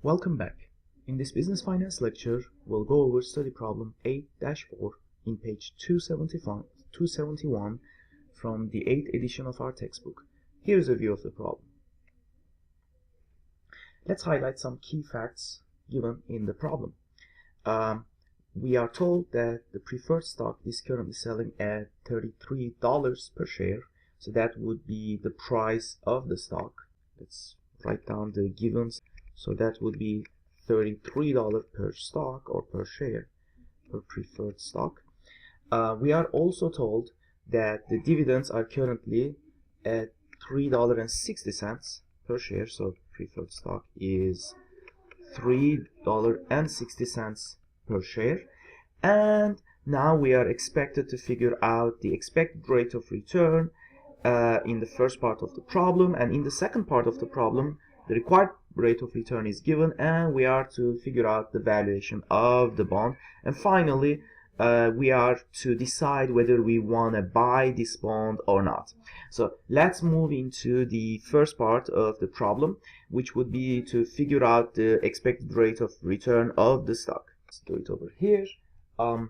Welcome back. In this business finance lecture, we'll go over study problem 8-4 in page 271 from the 8th edition of our textbook. Here's a view of the problem. Let's highlight some key facts given in the problem. We are told that the preferred stock is currently selling at $33 per share, so that would be the price of the stock. Let's write down the givens. So that would be $33 per stock or per share, per preferred stock. We are also told that the dividends are currently at $3.60 per share. So preferred stock is $3.60 per share. And now we are expected to figure out the expected rate of return in the first part of the problem. And in the second part of the problem, the required rate of return is given, and we are to figure out the valuation of the bond. And finally, we are to decide whether we want to buy this bond or not. So let's move into the first part of the problem, which would be to figure out the expected rate of return of the stock. Let's do it over here.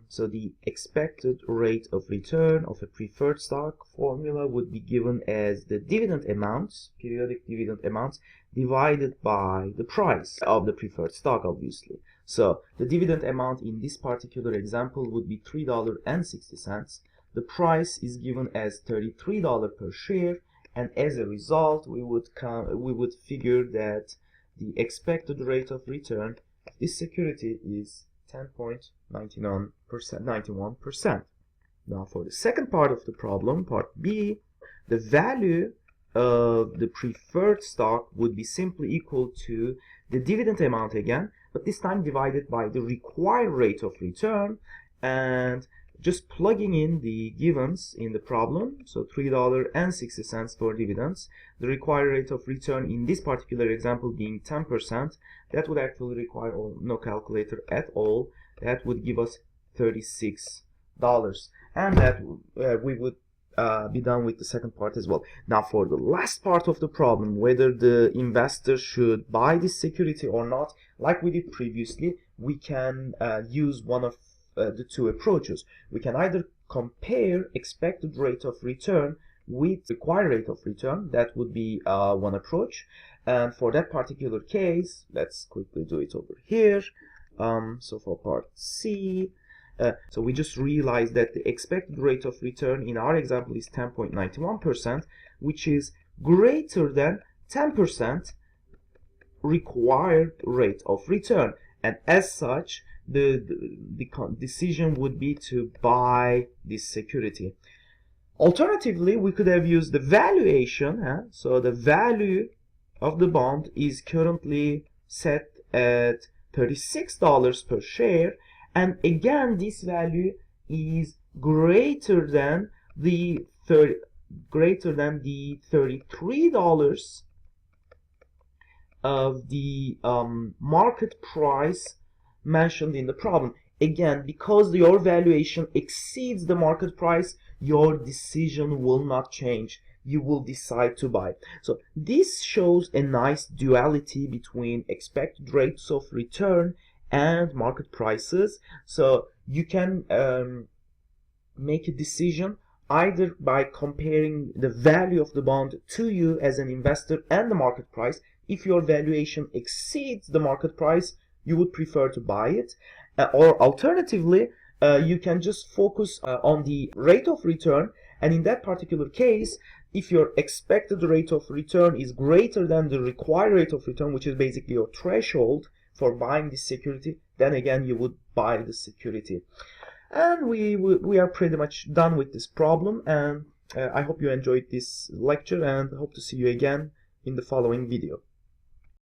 So the expected rate of return of a preferred stock formula would be given as the dividend amounts, periodic dividend amounts, divided by the price of the preferred stock, obviously. So the dividend amount in this particular example would be $3.60. The price is given as $33 per share, and as a result, we would figure that the expected rate of return of this security is 10.91%. Now for the second part of the problem, part B, the value of the preferred stock would be simply equal to the dividend amount again, but this time divided by the required rate of return, and just plugging in the givens in the problem. So $3.60 for dividends, the required rate of return in this particular example being 10%, that would actually require no calculator at all. That would give us $36, and that we would be done with the second part as well. Now for the last part of the problem, whether the investor should buy this security or not, like we did previously, we can use one of the two approaches. We can either compare expected rate of return with required rate of return. That would be one approach, and for that particular case, let's quickly do it over here. So for part C, so we just realized that the expected rate of return in our example is 10.91%, which is greater than 10% required rate of return, and as such the decision would be to buy this security. Alternatively, we could have used the valuation. So the value of the bond is currently set at $36 per share, and again this value is greater than the $33 of the market price mentioned in the problem. Again, because your valuation exceeds the market price, your decision will not change. You will decide to buy. So this shows a nice duality between expected rates of return and market prices. So you can make a decision either by comparing the value of the bond to you as an investor and the market price. If your valuation exceeds the market price, you would prefer to buy it, or alternatively, you can just focus on the rate of return, and in that particular case, if your expected rate of return is greater than the required rate of return, which is basically your threshold for buying this security, then again you would buy the security. And we are pretty much done with this problem, and I hope you enjoyed this lecture, and hope to see you again in the following video.